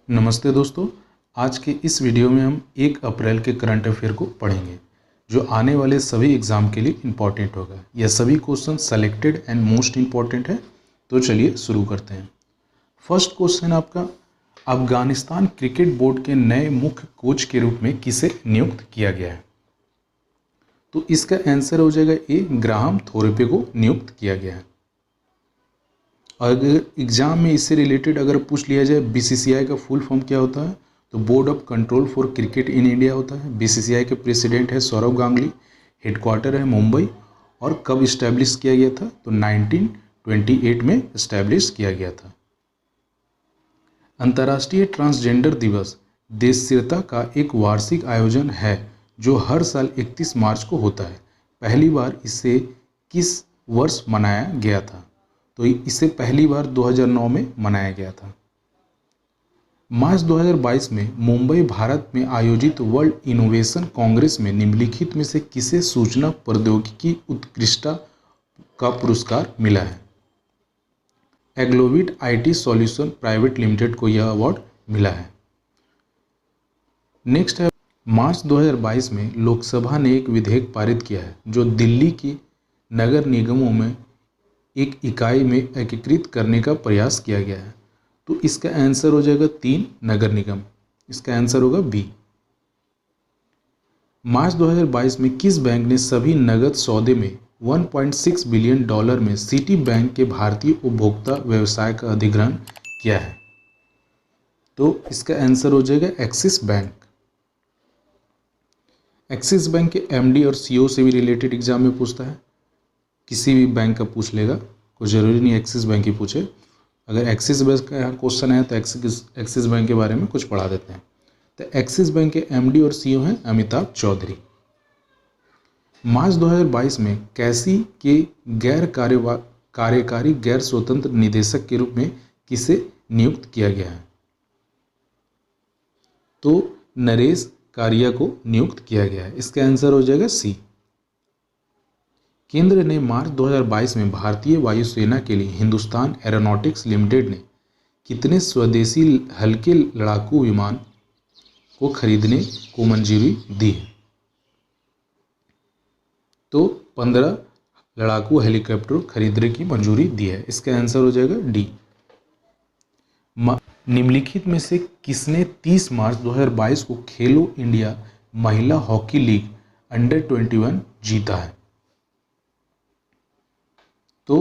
नमस्ते दोस्तों। आज के इस वीडियो में हम 1 अप्रैल के करंट अफेयर को पढ़ेंगे जो आने वाले सभी एग्जाम के लिए इम्पॉर्टेंट होगा। यह सभी question selected and most important है। तो चलिए शुरू करते हैं। फर्स्ट क्वेश्चन आपका, अफगानिस्तान क्रिकेट बोर्ड के नए मुख्य कोच के रूप में किसे नियुक्त किया गया है? तो इसका आंसर हो जाएगा ए, ग्राहम थोरपे को नियुक्त किया गया है। अगर एग्जाम में इससे रिलेटेड अगर पूछ लिया जाए बीसीसीआई का फुल फॉर्म क्या होता है, तो board of control for cricket in India होता है। बीसीसीआई के प्रेसिडेंट है सौरव गांगुली, हेडक्वार्टर है मुंबई, और कब इस्टेब्लिश किया गया था? तो 1928 में इस्टेब्लिश किया गया था। अंतर्राष्ट्रीय ट्रांसजेंडर दिवस देशस्थिरता का एक वार्षिक आयोजन है जो हर साल 31 मार्च को होता है। पहली बार इसे किस वर्ष मनाया गया था? तो इसे पहली बार 2009 में मनाया गया था। मार्च 2022 में मुंबई भारत में आयोजित वर्ल्ड इनोवेशन कांग्रेस में निम्नलिखित में से किसे सूचना प्रौद्योगिकी उत्कृष्टता का पुरस्कार मिला है? एग्लोविट आईटी सॉल्यूशन प्राइवेट लिमिटेड को यह अवार्ड मिला है। नेक्स्ट है, मार्च 2022 में लोकसभा ने एक विधेयक पारित किया है जो दिल्ली की नगर निगमों में एक इकाई में एकीकृत करने का प्रयास किया गया है। तो इसका आंसर हो जाएगा 3 नगर निगम। इसका आंसर होगा बी। मार्च 2022 में किस बैंक ने सभी नगद सौदे में $1.6 बिलियन में सिटी बैंक के भारतीय उपभोक्ता व्यवसाय का अधिग्रहण किया है? तो इसका आंसर हो जाएगा एक्सिस बैंक। एक्सिस बैंक के एमडी और सीईओ से भी रिलेटेड एग्जाम में पूछता है। किसी भी बैंक का पूछ लेगा, कोई ज़रूरी नहीं एक्सिस बैंक ही पूछे। अगर एक्सिस बैंक का यहाँ क्वेश्चन है तो एक्सिस बैंक के बारे में कुछ पढ़ा देते हैं। तो एक्सिस बैंक के एमडी और सीईओ हैं अमिताभ चौधरी। मार्च 2022 में कैसी के गैर कार्यकारी गैर स्वतंत्र निदेशक के रूप में किसे नियुक्त किया गया है? तो नरेश कारिया को नियुक्त किया गया है। इसका आंसर हो जाएगा सी। केंद्र ने मार्च 2022 में भारतीय वायुसेना के लिए हिंदुस्तान एरोनॉटिक्स लिमिटेड ने कितने स्वदेशी हल्के लड़ाकू विमान को खरीदने को मंजूरी दी है? तो 15 लड़ाकू हेलीकॉप्टर खरीदने की मंजूरी दी है। इसका आंसर हो जाएगा डी। निम्नलिखित में से किसने 30 मार्च 2022 को खेलो इंडिया महिला हॉकी लीग अंडर 21 जीता है? तो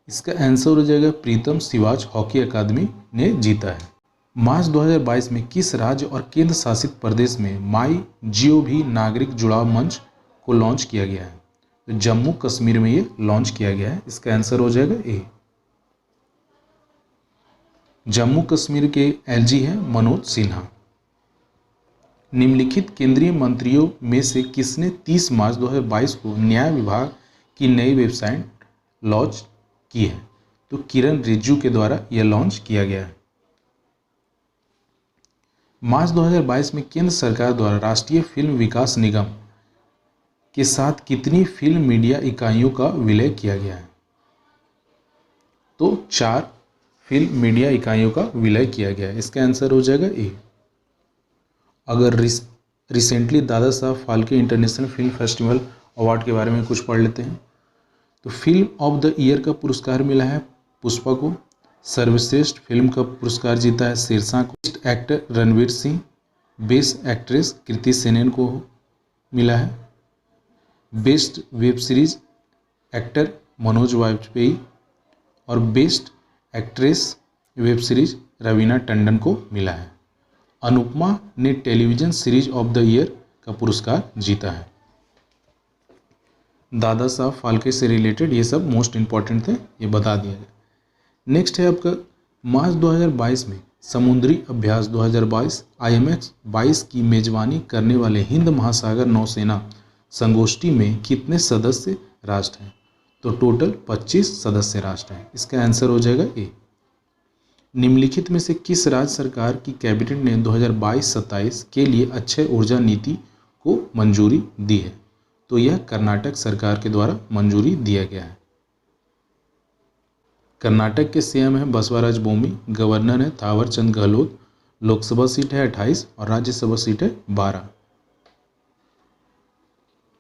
इसका आंसर हो जाएगा प्रीतम सिवाच हॉकी अकादमी ने जीता है। मार्च 2022 में किस राज्य और केंद्र शासित प्रदेश में माई जीओवी नागरिक जुड़ाव मंच को लॉन्च किया गया है? तो जम्मू कश्मीर में ये लॉन्च किया गया है। इसका आंसर हो जाएगा ए। जम्मू कश्मीर के एलजी हैं मनोज सिन्हा। निम्नलिखित केंद्रीय मंत्रियों में से किसने 30 मार्च 2022 को न्याय विभाग की नई वेबसाइट लॉन्च की है? तो किरण रिजिजू के द्वारा यह लॉन्च किया गया है। मार्च 2022 में केंद्र सरकार द्वारा राष्ट्रीय फिल्म विकास निगम के साथ कितनी फिल्म मीडिया इकाइयों का विलय किया गया है? तो 4 फिल्म मीडिया इकाइयों का विलय किया गया है। इसका आंसर हो जाएगा ए। अगर recently Dada Saheb Phalke international film festival award के बारे में कुछ पढ़ लेते हैं। तो फिल्म ऑफ द ईयर का पुरस्कार मिला है पुष्पा को। सर्वश्रेष्ठ फिल्म का पुरस्कार जीता है शेरशाह को। Best actor Ranveer Singh, best actress Kriti Sanon को मिला है। Best web series actor Manoj Vajpayee, और best actress web series Raveena Tandon को मिला है। अनुपमा ने television series of the year का पुरस्कार जीता है। दादा साहब फाल्के से रिलेटेड ये सब मोस्ट इम्पॉर्टेंट थे, ये बता दिया गया। नेक्स्ट है आपका, मार्च 2022 में समुद्री अभ्यास 2022 IMX 22 की मेजबानी करने वाले हिंद महासागर नौसेना संगोष्ठी में कितने सदस्य राष्ट्र हैं? तो टोटल 25 सदस्य राष्ट्र हैं। इसका आंसर हो जाएगा ए। निम्नलिखित में से किस राज्य सरकार की कैबिनेट ने 2022-27 के लिए अक्षय ऊर्जा नीति को मंजूरी दी है? तो यह कर्नाटक सरकार के द्वारा मंजूरी दिया गया है। कर्नाटक के सीएम हैं बसवराज बोम्मी, गवर्नर हैं थावर चंद गहलोत, लोकसभा सीट है 28 और राज्यसभा सीट है 12।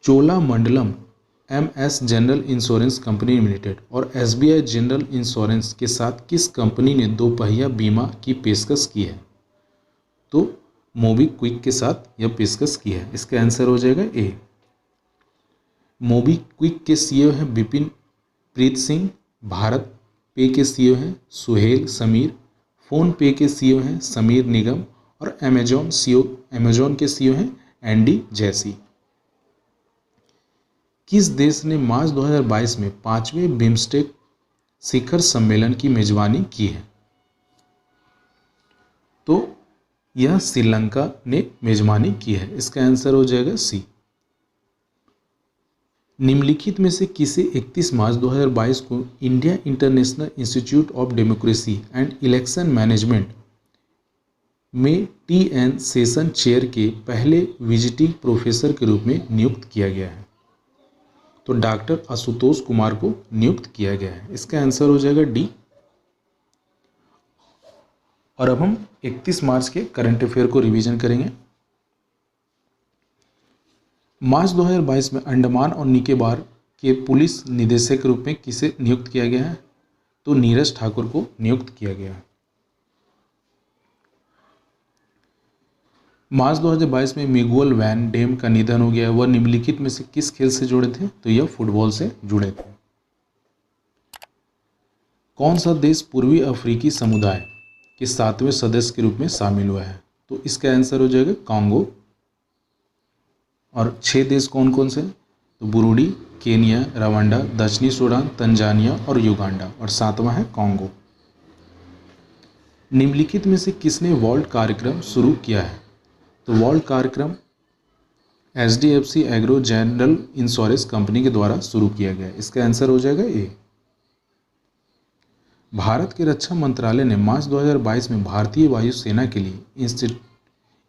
Cholamandalam MS general insurance company limited और SBI जनरल इंश्योरेंस के साथ किस कंपनी ने दोपहिया बीमा की पेशकश की है? तो मोबीक्विक के साथ यह पेशकश की है। इसका आंसर हो जाएगा ए। मोबीक्विक के CEO हैं विपिन प्रीत सिंह, भारत पे के CEO हैं सुहेल समीर, फ़ोन पे के CEO हैं समीर निगम और अमेजॉन के CEO हैं एंडी जैसी। किस देश ने मार्च 2022 में 5वें बिम्स्टेक शिखर सम्मेलन की मेजबानी की है? तो यह श्रीलंका ने मेजबानी की है। इसका आंसर हो जाएगा सी। निम्नलिखित में से किसे 31 मार्च 2022 को India international institute of democracy and election management में TN सेशन चेयर के पहले विजिटिंग प्रोफेसर के रूप में नियुक्त किया गया है? तो डॉक्टर आशुतोष कुमार को नियुक्त किया गया है। इसका आंसर हो जाएगा डी। और अब हम 31 मार्च के करंट अफेयर को रिवीजन करेंगे। मार्च 2022 में अंडमान और निकोबार के पुलिस निदेशक के रूप में किसे नियुक्त किया गया है? तो नीरज ठाकुर को नियुक्त किया गया है। मार्च 2022 में मिगुएल वैन डेम का निधन हो गया। वह निम्नलिखित में से किस खेल से जुड़े थे? तो यह फुटबॉल से जुड़े थे। कौन सा देश पूर्वी अफ्रीकी समुदाय के 7वें सदस्य के रूप में शामिल हुआ है? तो इसका आंसर हो जाएगा कांगो। और 6 देश कौन कौन से? तो बुरुंडी, केनिया, रवांडा, दक्षिणी सूडान, तंजानिया और युगांडा। और 7वां है कांगो। निम्नलिखित में से किसने वॉल्ट कार्यक्रम शुरू किया है? तो वॉल्ट कार्यक्रम HDFC agro general insurance company के द्वारा शुरू किया गया है। इसका आंसर हो जाएगा ए। भारत के रक्षा मंत्रालय ने मार्च 2022 में भारतीय वायुसेना के लिए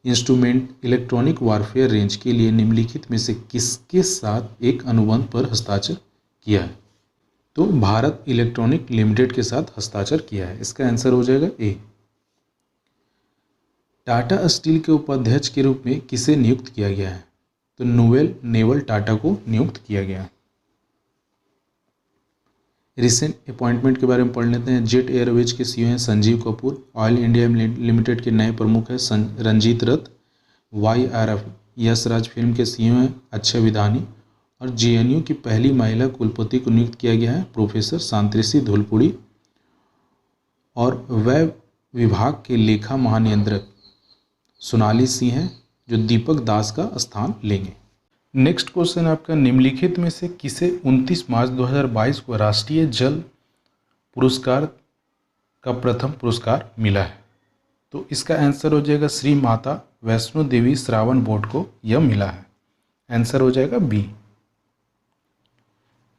इंस्ट्रूमेंट इलेक्ट्रॉनिक वारफेयर रेंज के लिए निम्नलिखित में से किसके साथ एक अनुबंध पर हस्ताक्षर किया है? तो भारत इलेक्ट्रॉनिक लिमिटेड के साथ हस्ताक्षर किया है। इसका आंसर हो जाएगा ए। टाटा स्टील के उपाध्यक्ष के रूप में किसे नियुक्त किया गया है? तो नोवेल नेवल टाटा को नियुक्त किया गया। रिसेंट अपॉइंटमेंट के बारे में पढ़ लेते हैं। जेट एयरवेज के CEO हैं Sanjeev Kapoor, oil India limited के नए प्रमुख हैं रंजीत रथ, YRF यशराज फिल्म के CEO हैं अक्षय विधानी और JNU की पहली महिला कुलपति को नियुक्त किया गया है प्रोफेसर शांतिश्री धुलपुड़ी और वह विभाग के लेखा महानियंत्रक सोनाली सिंह हैं जो दीपक दास का स्थान लेंगे। नेक्स्ट क्वेश्चन आपका, निम्नलिखित में से किसे 29 मार्च 2022 को राष्ट्रीय जल पुरस्कार का प्रथम पुरस्कार मिला है? तो इसका आंसर हो जाएगा श्री माता वैष्णो देवी श्रावण बोर्ड को यह मिला है। आंसर हो जाएगा बी।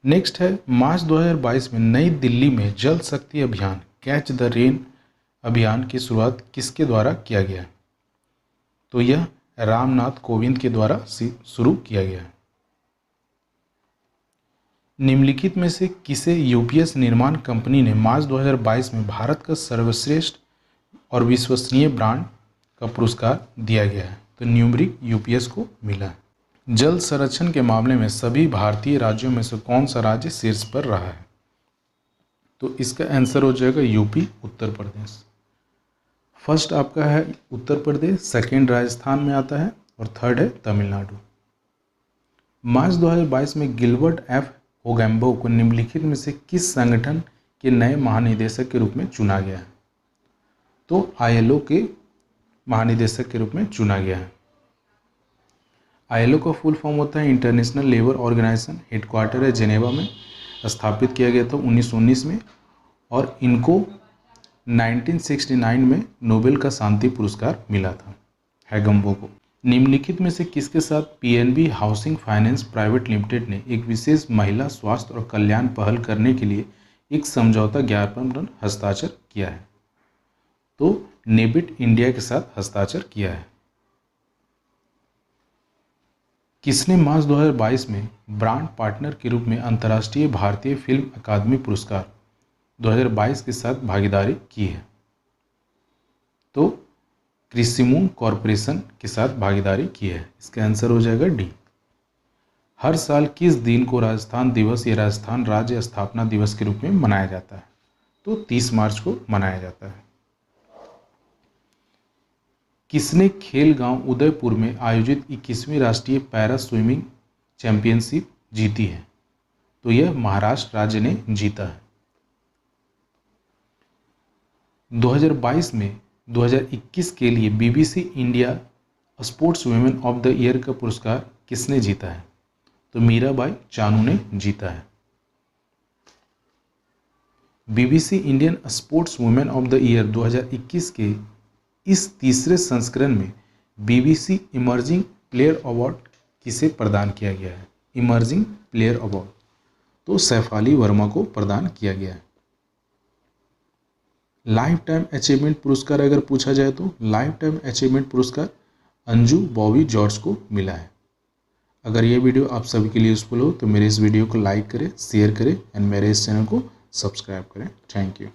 नेक्स्ट है, मार्च 2022 में नई दिल्ली में जल शक्ति अभियान कैच द रेन अभियान की शुरुआत किसके द्वारा किया गया? तो यह रामनाथ कोविंद के द्वारा शुरू किया गया है। निम्नलिखित में से किसे UPS निर्माण कंपनी ने मार्च 2022 में भारत का सर्वश्रेष्ठ और विश्वसनीय ब्रांड का पुरस्कार दिया गया है? तो न्यूमरिक UPS को मिला है। जल संरक्षण के मामले में सभी भारतीय राज्यों में से कौन सा राज्य शीर्ष पर रहा है? तो इसका आंसर हो जाएगा यूपी उत्तर प्रदेश। फर्स्ट आपका है उत्तर प्रदेश, सेकेंड राजस्थान में आता है और थर्ड है तमिलनाडु। मार्च 2022 में गिलबर्ट F ओगैम्बो को निम्नलिखित में से किस संगठन के नए महानिदेशक के रूप में चुना गया है? तो ILO के महानिदेशक के रूप में चुना गया है। ILO का फुल फॉर्म होता है इंटरनेशनल लेबर ऑर्गेनाइजेशन, हेडक्वार्टर है जेनेवा में, स्थापित किया गया था 1919 में और इनको 1969 में नोबेल का शांति पुरस्कार मिला था हैगम्बो को। निम्नलिखित में से किसके साथ PNB housing finance private limited ने एक विशेष महिला स्वास्थ्य और कल्याण पहल करने के लिए एक समझौता ज्ञापन पर हस्ताक्षर किया है? तो नेबिट इंडिया के साथ हस्ताक्षर किया है। किसने मार्च 2022 में ब्रांड पार्टनर के रूप में अंतर्राष्ट्रीय भारतीय फिल्म अकादमी पुरस्कार 2022 के साथ भागीदारी की है? तो क्रिसिमो कॉरपोरेशन के साथ भागीदारी की है। इसका आंसर हो जाएगा डी। हर साल किस दिन को राजस्थान दिवस या राजस्थान राज्य स्थापना दिवस के रूप में मनाया जाता है? तो 30 मार्च को मनाया जाता है। किसने खेल गांव उदयपुर में आयोजित 21वीं राष्ट्रीय पैरा स्विमिंग चैंपियनशिप जीती है? तो यह महाराष्ट्र राज्य ने जीता है। 2022 में 2021 के लिए BBC India sports women of the year का पुरस्कार किसने जीता है? तो मीराबाई चानू ने जीता है। BBC Indian sports women of the year 2021 के इस तीसरे संस्करण में बीबीसी इमर्जिंग प्लेयर अवार्ड किसे प्रदान किया गया है? इमर्जिंग प्लेयर अवार्ड तो सैफाली वर्मा को प्रदान किया गया है। लाइफ टाइम अचीवमेंट पुरस्कार अगर पूछा जाए तो लाइफ टाइम अचीवमेंट पुरस्कार अंजू बॉबी जॉर्ज को मिला है। अगर ये वीडियो आप सभी के लिए यूजफुल हो तो मेरे इस वीडियो को लाइक करें, शेयर करें एंड मेरे इस चैनल को सब्सक्राइब करें। Thank you.